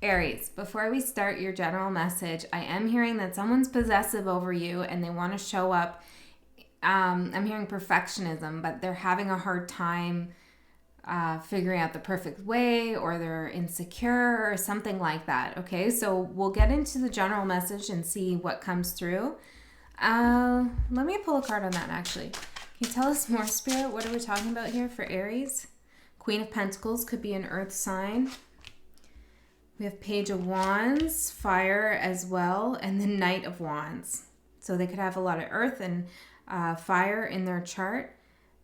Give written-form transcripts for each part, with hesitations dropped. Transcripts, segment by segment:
Aries, before we start your general message, I am hearing that someone's possessive over you and they want to show up. I'm hearing perfectionism, but they're having a hard time figuring out the perfect way, or they're insecure or something like that. Okay, so we'll get into the general message and see what comes through. Let me pull a card on that actually. Can you tell us more, Spirit? What are we talking about here for Aries? Queen of Pentacles could be an earth sign. We have Page of Wands, fire as well, and the Knight of Wands. So they could have a lot of earth and fire in their chart,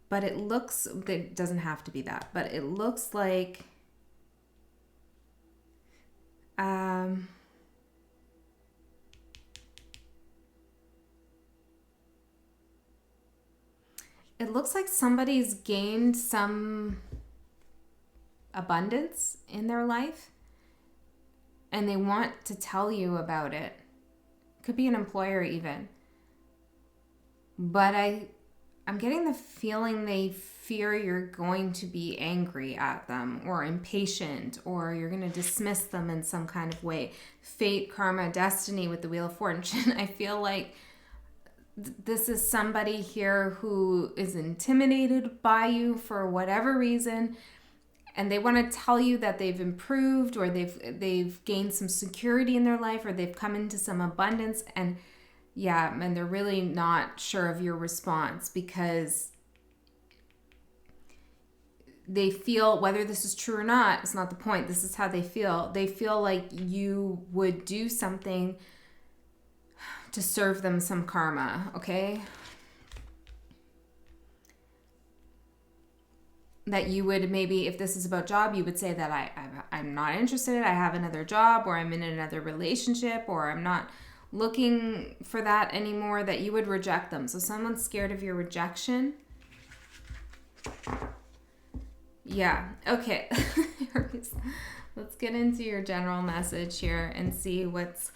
but it doesn't have to be that, but it looks like it looks like somebody's gained some abundance in their life and they want to tell you about it. Could be an employer even. But I'm getting the feeling they fear you're going to be angry at them or impatient, or you're going to dismiss them in some kind of way. Fate, karma, destiny with the Wheel of Fortune. I feel like this is somebody here who is intimidated by you for whatever reason, and they want to tell you that they've improved, or they've gained some security in their life, or they've come into some abundance, and they're really not sure of your response because they feel, whether this is true or not, it's not the point. This is how they feel. They feel like you would do something to serve them some karma, okay? That you would maybe, if this is about job, you would say that I'm not interested, I have another job, or I'm in another relationship, or I'm not looking for that anymore, that you would reject them. So someone's scared of your rejection. Yeah, okay. Let's get into your general message here and see what's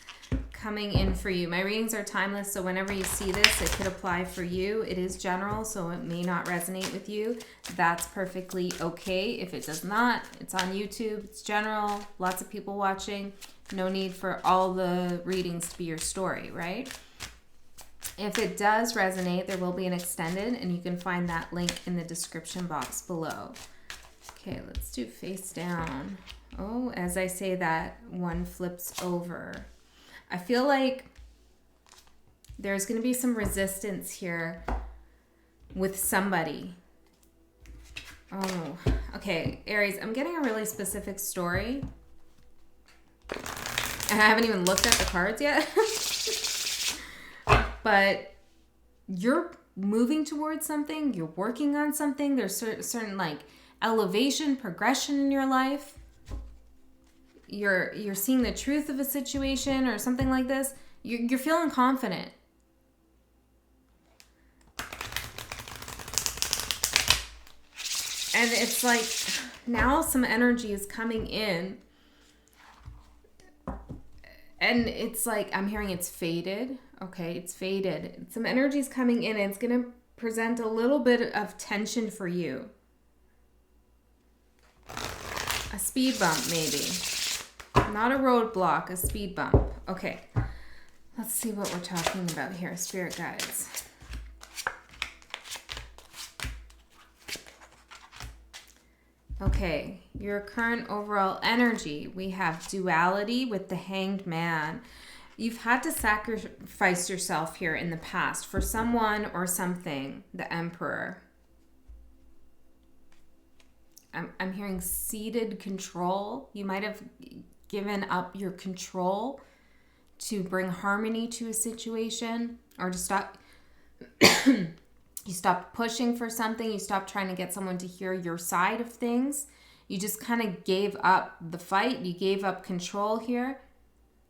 coming in for you. My readings are timeless, so whenever you see this, it could apply for you. It is general, so it may not resonate with you. That's perfectly okay. If it does not, it's on YouTube, it's general, lots of people watching. No need for all the readings to be your story, right? If it does resonate, there will be an extended, and you can find that link in the description box below. Okay, let's do face down. Oh, as I say that, one flips over. I feel like there's going to be some resistance here with somebody. Oh, okay, Aries, I'm getting a really specific story. And I haven't even looked at the cards yet. But you're moving towards something. You're working on something. There's certain like elevation, progression in your life. You're seeing the truth of a situation or something like this. You're feeling confident. And it's like now some energy is coming in. And it's like, I'm hearing it's faded. Okay, it's faded. Some energy is coming in and it's going to present a little bit of tension for you. A speed bump, maybe. Not a roadblock, a speed bump. Okay, let's see what we're talking about here, spirit guides. Okay, your current overall energy. We have duality with the Hanged Man. You've had to sacrifice yourself here in the past for someone or something. The Emperor. I'm hearing ceded control. You might have given up your control to bring harmony to a situation, or to stop. You stopped pushing for something. You stopped trying to get someone to hear your side of things. You just kind of gave up the fight. You gave up control here.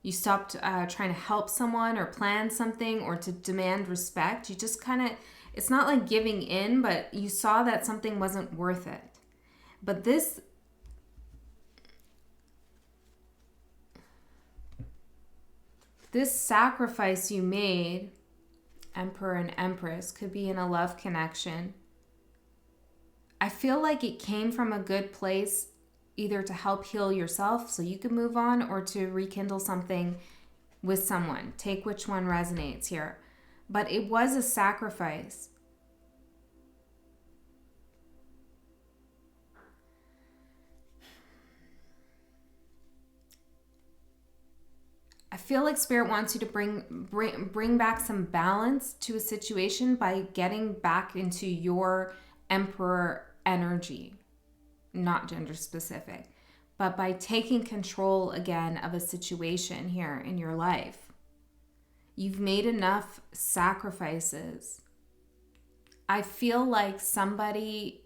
You stopped trying to help someone or plan something or to demand respect. You just kind of, it's not like giving in, but you saw that something wasn't worth it. But this sacrifice you made, Emperor and Empress, could be in a love connection. I feel like it came from a good place either to help heal yourself so you can move on, or to rekindle something with someone. Take which one resonates here. But it was a sacrifice. I feel like Spirit wants you to bring back some balance to a situation by getting back into your Emperor energy. Not gender specific, but by taking control again of a situation here in your life. You've made enough sacrifices. I feel like somebody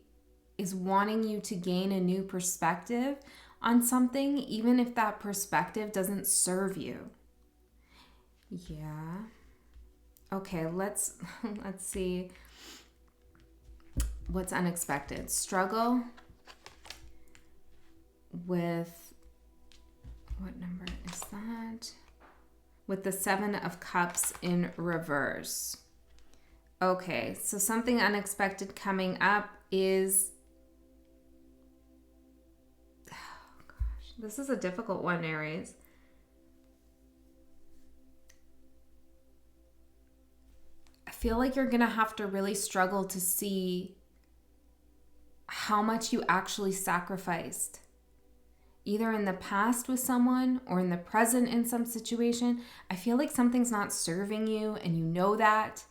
is wanting you to gain a new perspective on something, even if that perspective doesn't serve you. Yeah. Okay, let's see what's unexpected. Struggle with, what number is that? With the 7 of Cups in reverse. Okay, so something unexpected coming up is, oh gosh, this is a difficult one, Aries. I feel like you're going to have to really struggle to see how much you actually sacrificed, either in the past with someone or in the present in some situation. I feel like something's not serving you, and you know that.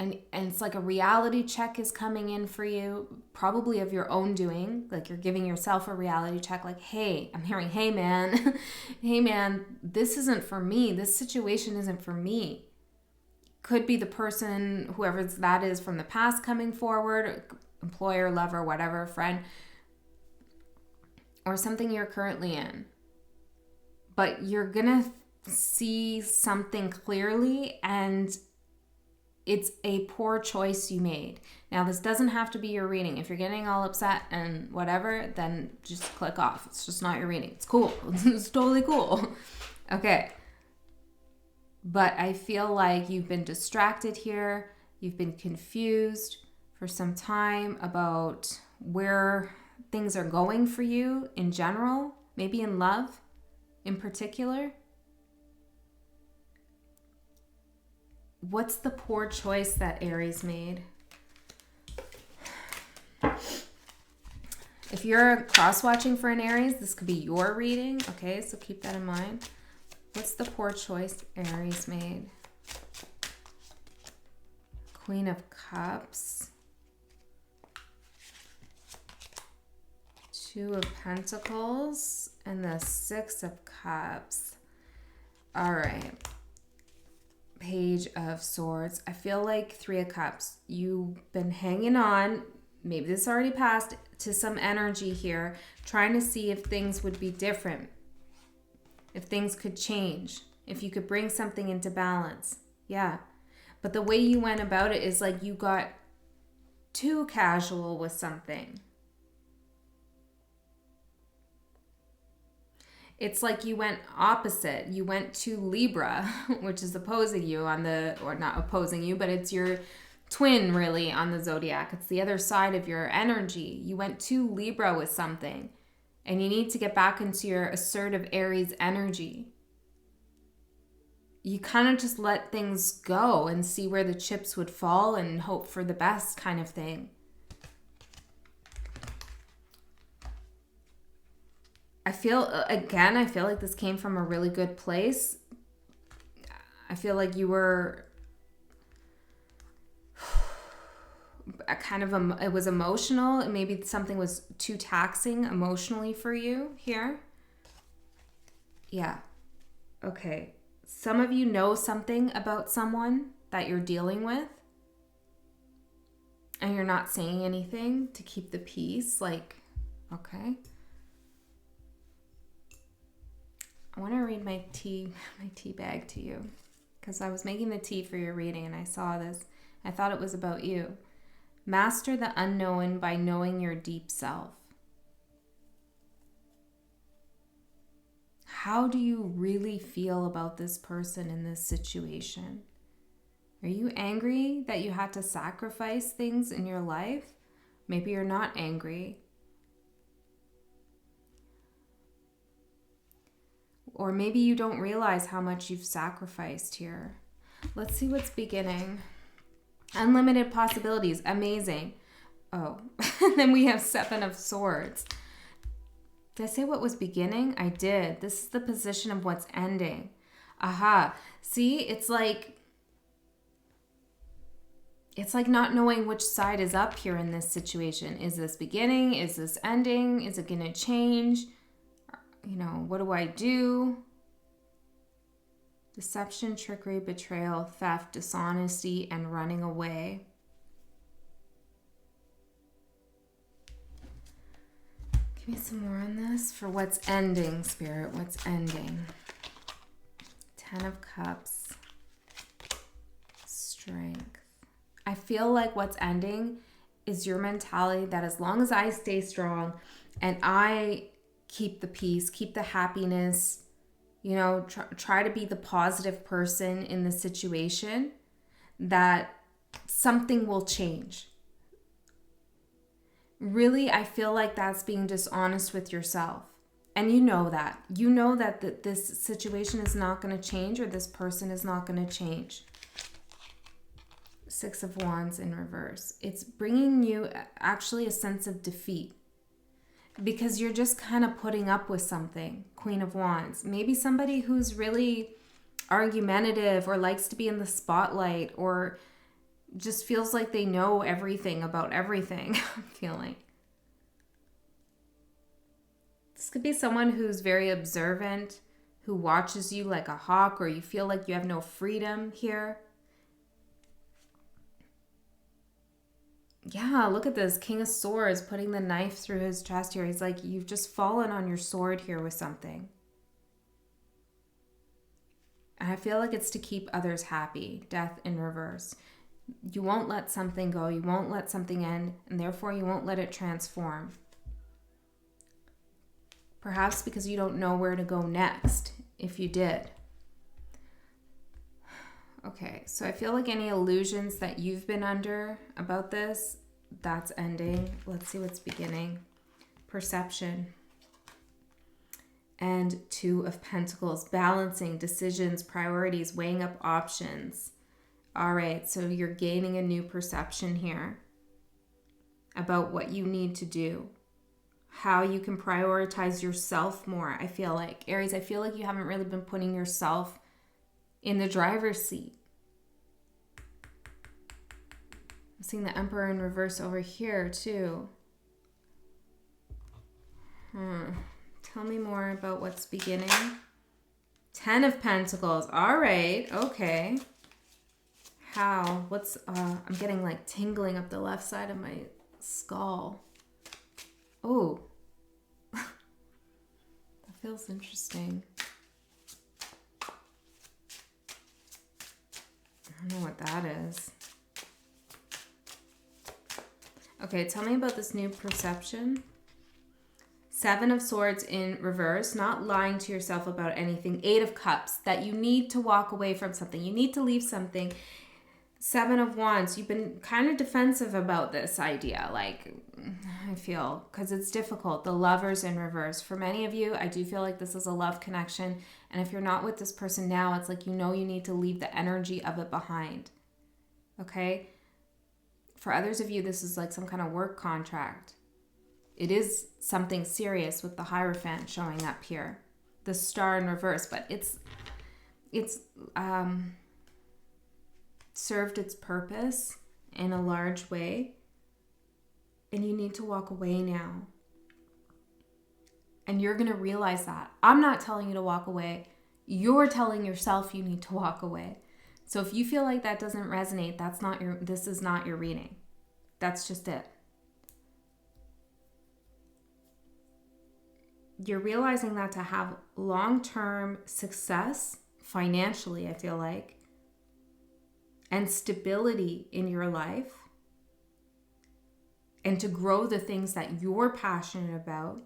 And it's like a reality check is coming in for you, probably of your own doing. Like you're giving yourself a reality check, like, hey, I'm hearing, hey man, hey man, this isn't for me. This situation isn't for me. Could be the person, whoever that is from the past coming forward, employer, lover, whatever, friend, or something you're currently in. But you're gonna see something clearly, and it's a poor choice you made. Now, this doesn't have to be your reading. If you're getting all upset and whatever, then just click off. It's just not your reading. It's cool. It's totally cool. Okay. But I feel like you've been distracted here. You've been confused for some time about where things are going for you in general, maybe in love in particular. What's the poor choice that Aries made? If you're cross-watching for an Aries, this could be your reading. Okay, so keep that in mind. What's the poor choice Aries made? Queen of Cups. 2 of Pentacles. And the 6 of Cups. All right. Page of Swords. I feel like 3 of Cups. You've been hanging on, maybe this already passed, to some energy here, trying to see if things would be different, if things could change, if you could bring something into balance. Yeah. But the way you went about it is like you got too casual with something. It's like you went opposite. You went to Libra, which is opposing you on the, or not opposing you, but it's your twin really on the zodiac. It's the other side of your energy. You went to Libra with something, and you need to get back into your assertive Aries energy. You kind of just let things go and see where the chips would fall and hope for the best kind of thing. I feel like this came from a really good place. I feel like you were it was emotional. Maybe something was too taxing emotionally for you here. Yeah. Okay. Some of you know something about someone that you're dealing with, and you're not saying anything to keep the peace. Like, okay. I want to read my tea bag to you, because I was making the tea for your reading and I saw this. I thought it was about you. Master the unknown by knowing your deep self. How do you really feel about this person in this situation? Are you angry that you had to sacrifice things in your life? Maybe you're not angry. Or maybe you don't realize how much you've sacrificed here. Let's see what's beginning. Unlimited possibilities. Amazing. Oh, then we have 7 of Swords. Did I say what was beginning? I did. This is the position of what's ending. Aha. See, it's like not knowing which side is up here in this situation. Is this beginning? Is this ending? Is it going to change? You know, what do I do? Deception, trickery, betrayal, theft, dishonesty, and running away. Give me some more on this for what's ending, Spirit. What's ending? 10 of Cups. Strength. I feel like what's ending is your mentality that as long as I stay strong and I keep the peace, keep the happiness, you know, try to be the positive person in the situation, that something will change. Really, I feel like that's being dishonest with yourself. And you know that. You know that this situation is not going to change, or this person is not going to change. 6 of Wands in reverse. It's bringing you actually a sense of defeat, because you're just kind of putting up with something. Queen of Wands. Maybe somebody who's really argumentative or likes to be in the spotlight or just feels like they know everything about everything. I'm feeling. This could be someone who's very observant, who watches you like a hawk, or you feel like you have no freedom here. Yeah, look at this. King of Swords putting the knife through his chest here. He's like, you've just fallen on your sword here with something. And I feel like it's to keep others happy. Death in reverse. You won't let something go. You won't let something end. And therefore, you won't let it transform. Perhaps because you don't know where to go next, if you did. Okay, so I feel like any illusions that you've been under about this, that's ending. Let's see what's beginning. Perception. And 2 of Pentacles. Balancing, decisions, priorities, weighing up options. All right, so you're gaining a new perception here about what you need to do. How you can prioritize yourself more, I feel like. Aries, I feel like you haven't really been putting yourself in the driver's seat. I'm seeing the Emperor in reverse over here too. Tell me more about what's beginning. 10 of Pentacles. All right. Okay. How? What's, I'm getting like tingling up the left side of my skull. Oh. That feels interesting. I don't know what that is. Okay, tell me about this new perception. 7 of Swords in reverse, not lying to yourself about anything. 8 of Cups, that you need to walk away from something. You need to leave something. 7 of Wands, you've been kind of defensive about this idea, like, I feel, because it's difficult. The Lovers in reverse. For many of you, I do feel like this is a love connection. And if you're not with this person now, it's like you know you need to leave the energy of it behind. Okay? For others of you, this is like some kind of work contract. It is something serious with the Hierophant showing up here. The Star in reverse, but it's served its purpose in a large way. And you need to walk away now. And you're going to realize that. I'm not telling you to walk away. You're telling yourself you need to walk away. So if you feel like that doesn't resonate, this is not your reading. That's just it. You're realizing that to have long-term success financially, I feel like, and stability in your life, and to grow the things that you're passionate about,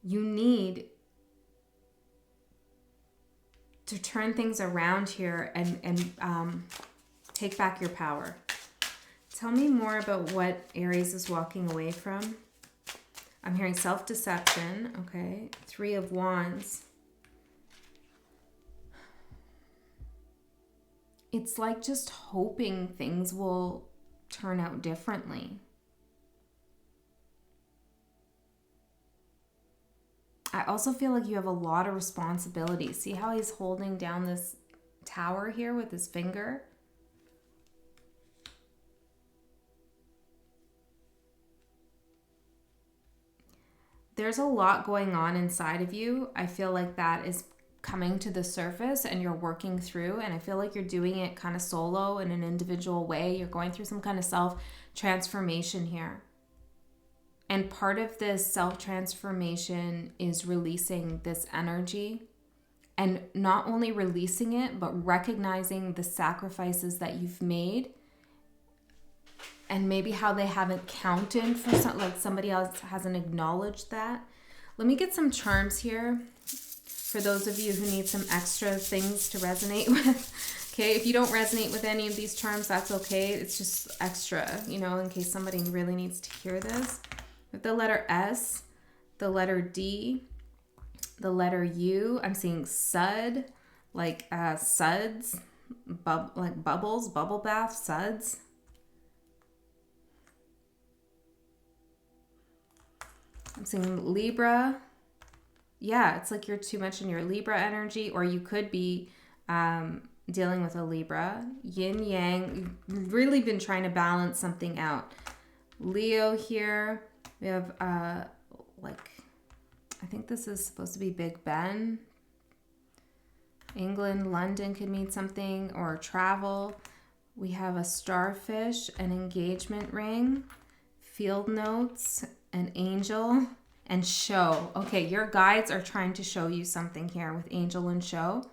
you need to turn things around here and take back your power. Tell me more about what Aries is walking away from. I'm hearing self-deception. Okay. 3 of Wands. It's like just hoping things will turn out differently. I also feel like you have a lot of responsibility. See how he's holding down this tower here with his finger? There's a lot going on inside of you. I feel like that is coming to the surface and you're working through, and I feel like you're doing it kind of solo in an individual way. You're going through some kind of self-transformation here. And part of this self-transformation is releasing this energy, and not only releasing it, but recognizing the sacrifices that you've made and maybe how they haven't counted for like somebody else hasn't acknowledged that. Let me get some charms here for those of you who need some extra things to resonate with. Okay, if you don't resonate with any of these charms, that's okay. It's just extra, you know, in case somebody really needs to hear this. With the letter S, the letter D, the letter U, I'm seeing sud, like suds, like bubbles, bubble bath, suds. I'm seeing Libra. Yeah, it's like you're too much in your Libra energy, or you could be dealing with a Libra. Yin Yang, you've really been trying to balance something out. Leo here. We have like, I think this is supposed to be Big Ben. England, London could mean something, or travel. We have a starfish, an engagement ring, field notes, an angel, and show. Okay, your guides are trying to show you something here with angel and show.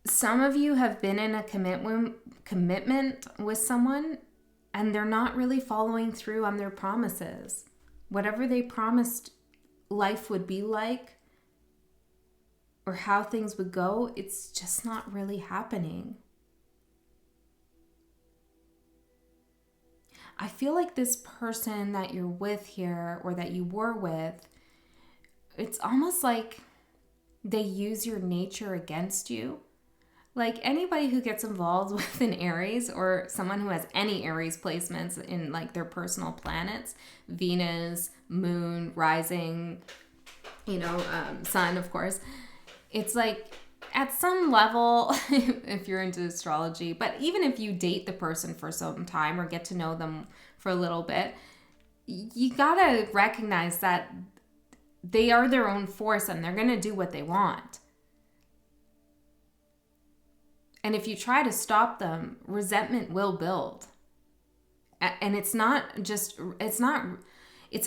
Some of you have been in a commitment with someone, and they're not really following through on their promises. Whatever they promised life would be like, or how things would go, it's just not really happening. I feel like this person that you're with here, or that you were with, it's almost like they use your nature against you. Like anybody who gets involved with an Aries, or someone who has any Aries placements in like their personal planets, Venus, moon, rising, you know, sun, of course. It's like at some level, if you're into astrology, but even if you date the person for some time or get to know them for a little bit, you gotta recognize that they are their own force and they're gonna do what they want. And if you try to stop them, resentment will build. And it's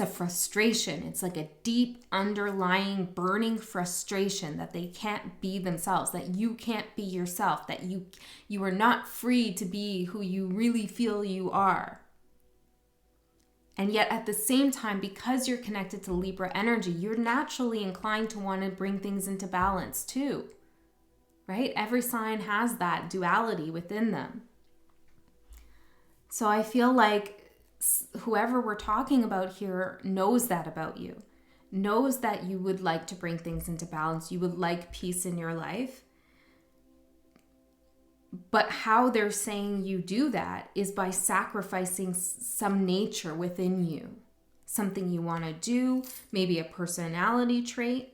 a frustration. It's like a deep underlying burning frustration that they can't be themselves, that you can't be yourself, that you are not free to be who you really feel you are. And yet at the same time, because you're connected to Libra energy, you're naturally inclined to want to bring things into balance too. Right? Every sign has that duality within them. So I feel like whoever we're talking about here knows that about you, knows that you would like to bring things into balance. You would like peace in your life. But how they're saying you do that is by sacrificing some nature within you, something you want to do, maybe a personality trait.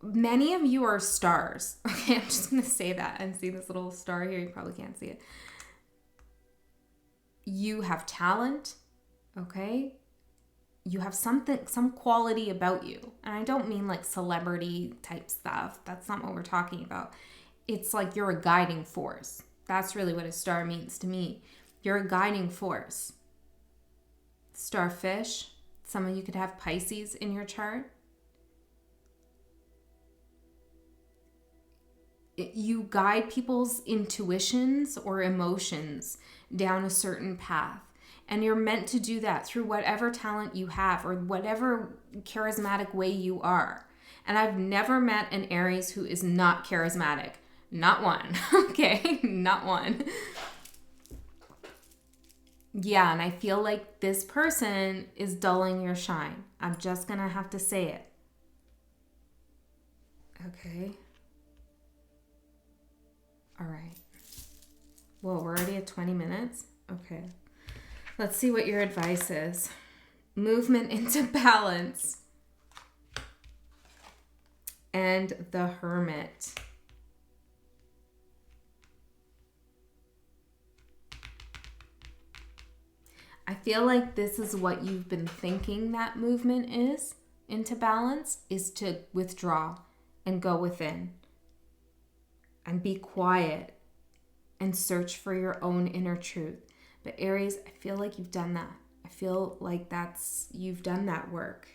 Many of you are stars. Okay, I'm just going to say that. I see this little star here. You probably can't see it. You have talent, okay? You have something, some quality about you. And I don't mean like celebrity type stuff. That's not what we're talking about. It's like you're a guiding force. That's really what a star means to me. You're a guiding force. Starfish. Some of you could have Pisces in your chart. You guide people's intuitions or emotions down a certain path. And you're meant to do that through whatever talent you have or whatever charismatic way you are. And I've never met an Aries who is not charismatic. Not one. Okay, not one. Yeah, and I feel like this person is dulling your shine. I'm just gonna have to say it. Okay. All right. Well, we're already at 20 minutes. Okay. Let's see what your advice is. Movement into balance. And the Hermit. I feel like this is what you've been thinking that movement is into balance, is to withdraw and go within and be quiet and search for your own inner truth. But Aries, I feel like you've done that. I feel like you've done that work.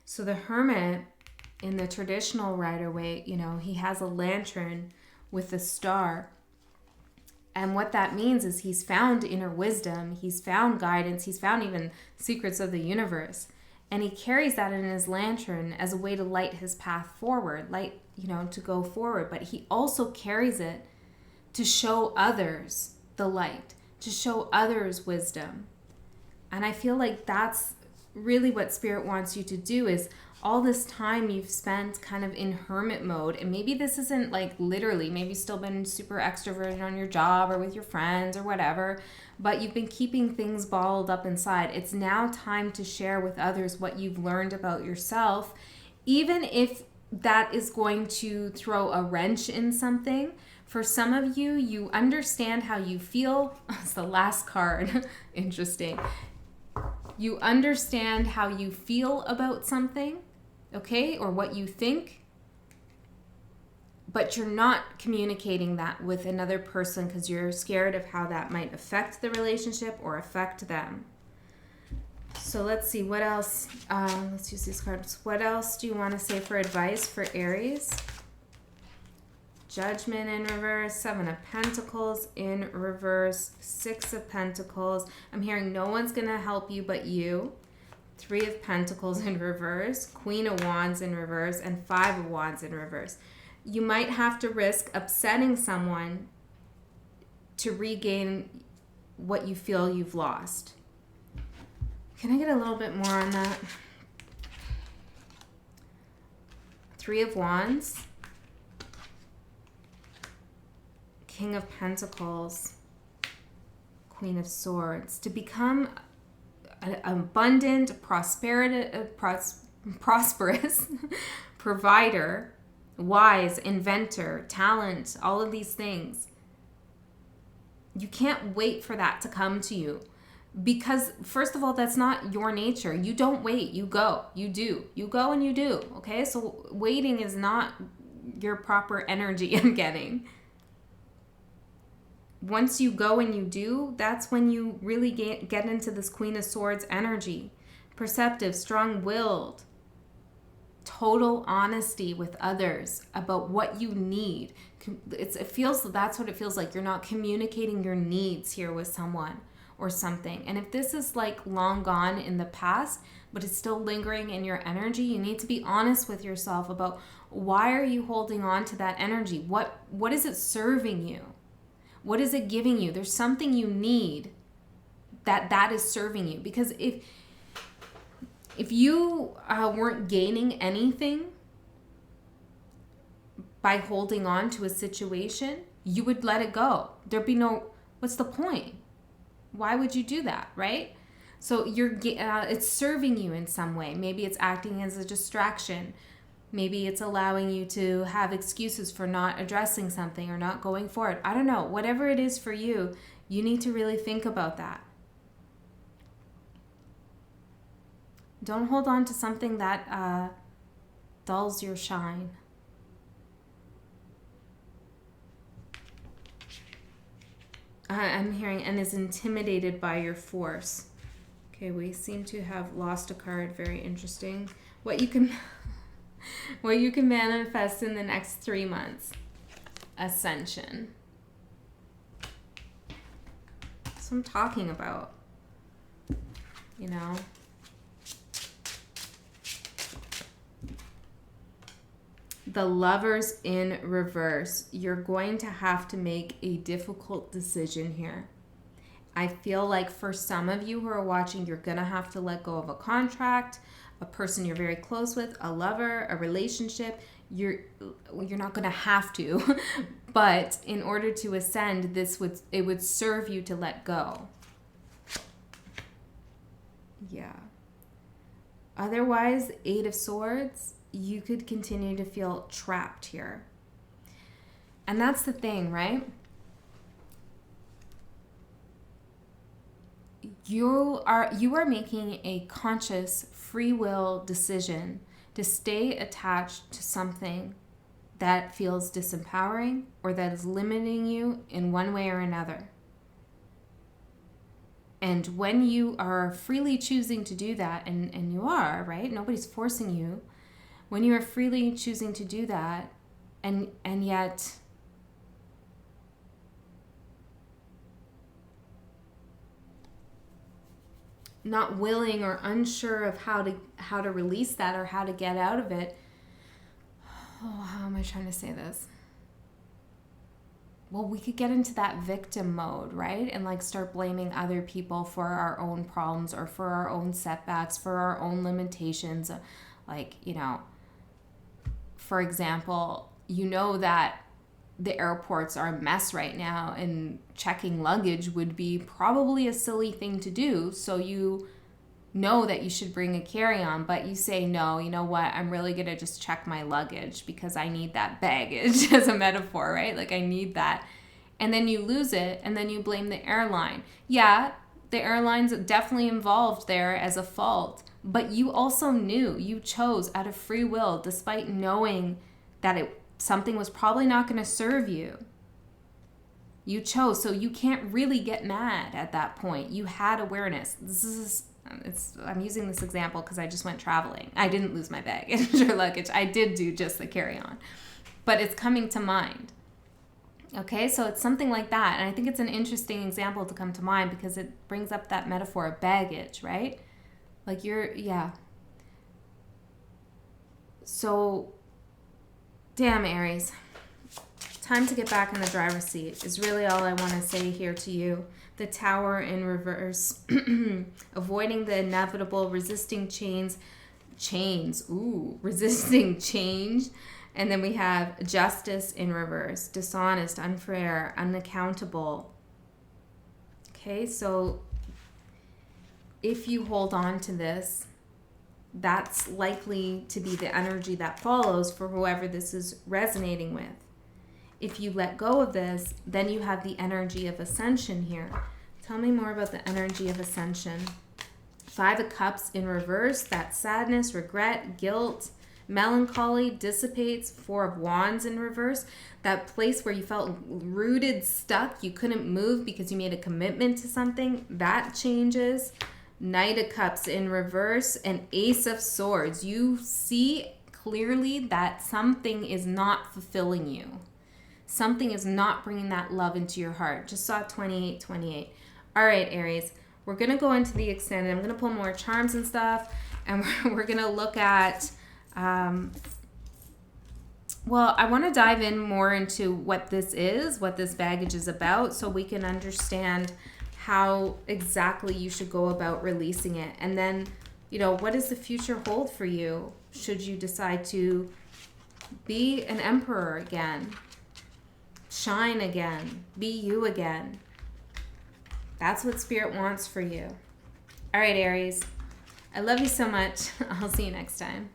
So the Hermit, in the traditional Rider-Waite, he has a lantern with a star. And what that means is he's found inner wisdom, he's found guidance, he's found even secrets of the universe. And he carries that in his lantern as a way to light his path forward, to go forward. But he also carries it to show others the light, to show others wisdom. And I feel like that's really what Spirit wants you to do, is all this time you've spent kind of in hermit mode, and maybe this isn't like literally, maybe you've still been super extroverted on your job or with your friends or whatever, but you've been keeping things bottled up inside. It's now time to share with others what you've learned about yourself, even if that is going to throw a wrench in something. For some of you, you understand how you feel. It's the last card. Interesting. You understand how you feel about something, okay, or what you think, but you're not communicating that with another person because you're scared of how that might affect the relationship or affect them. So let's see, what else? Let's use these cards. What else do you want to say for advice for Aries? Judgment in reverse, 7 of Pentacles in reverse, 6 of Pentacles. I'm hearing no one's going to help you but you. 3 of Pentacles in reverse, Queen of Wands in reverse, and 5 of Wands in reverse. You might have to risk upsetting someone to regain what you feel you've lost. Can I get a little bit more on that? 3 of Wands. King of Pentacles, Queen of Swords. To become an abundant, prosperous provider, wise, inventor, talent, all of these things. You can't wait for that to come to you. Because, first of all, that's not your nature. You don't wait. You go. You do. You go and you do. Okay? So waiting is not your proper energy I'm getting. Once you go and you do, that's when you really get into this Queen of Swords energy. Perceptive, strong-willed, total honesty with others about what you need. That's what it feels like. You're not communicating your needs here with someone or something. And if this is like long gone in the past, but it's still lingering in your energy, you need to be honest with yourself about why are you holding on to that energy? What is it serving you? What is it giving you? There's something you need that is serving you. Because if you weren't gaining anything by holding on to a situation, you would let it go. There'd be what's the point? Why would you do that, right? So it's serving you in some way. Maybe it's acting as a distraction. Maybe it's allowing you to have excuses for not addressing something or not going forward. I don't know. Whatever it is for you, you need to really think about that. Don't hold on to something that dulls your shine. I'm hearing, and is intimidated by your force. Okay, we seem to have lost a card. Very interesting. What you can manifest in the next 3 months. Ascension. That's what I'm talking about. The Lovers in reverse. You're going to have to make a difficult decision here. I feel like for some of you who are watching, you're going to have to let go of a contract, a person you're very close with, a lover, a relationship. You're not going to have to, but in order to ascend, it would serve you to let go. Yeah. Otherwise, Eight of Swords, you could continue to feel trapped here. And that's the thing, right? You are making a conscious free will decision to stay attached to something that feels disempowering or that is limiting you in one way or another. And when you are freely choosing to do that, and you are, right? Nobody's forcing you. When you are freely choosing to do that, and yet not willing or unsure of how to release that or how to get out of it. Oh, how am I trying to say this? Well, we could get into that victim mode, right? And like start blaming other people for our own problems or for our own setbacks, for our own limitations. Like, for example, that the airports are a mess right now and checking luggage would be probably a silly thing to do. So you know that you should bring a carry-on, but you say, no, you know what? I'm really going to just check my luggage because I need that baggage as a metaphor, right? Like I need that. And then you lose it and then you blame the airline. Yeah, the airline's definitely involved there as a fault, but you also knew, you chose out of free will, despite knowing that something was probably not going to serve you. You chose, so you can't really get mad at that point. You had awareness. I'm using this example because I just went traveling. I didn't lose my baggage or luggage. I did do just the carry-on, but it's coming to mind. Okay, so it's something like that, and I think it's an interesting example to come to mind because it brings up that metaphor of baggage, right? Like So, damn, Aries. Time to get back in the driver's seat is really all I want to say here to you. The Tower in reverse. Avoiding the inevitable, resisting resisting change. And then we have Justice in reverse. Dishonest, unfair, unaccountable. Okay, so if you hold on to this, that's likely to be the energy that follows for whoever this is resonating with. If you let go of this, then you have the energy of ascension here. Tell me more about the energy of ascension. 5 of Cups in reverse, that sadness, regret, guilt, melancholy dissipates. 4 of Wands in reverse, that place where you felt rooted, stuck, you couldn't move because you made a commitment to something, that changes. Knight of Cups in reverse and Ace of Swords. You see clearly that something is not fulfilling you. Something is not bringing that love into your heart. Just saw 28. All right, Aries. We're going to go into the extended. I'm going to pull more charms and stuff. And we're going to look at... I want to dive in more into what this is, what this baggage is about, so we can understand how exactly you should go about releasing it. And then, what does the future hold for you should you decide to be an emperor again, shine again, be you again. That's what Spirit wants for you. All right, Aries. I love you so much. I'll see you next time.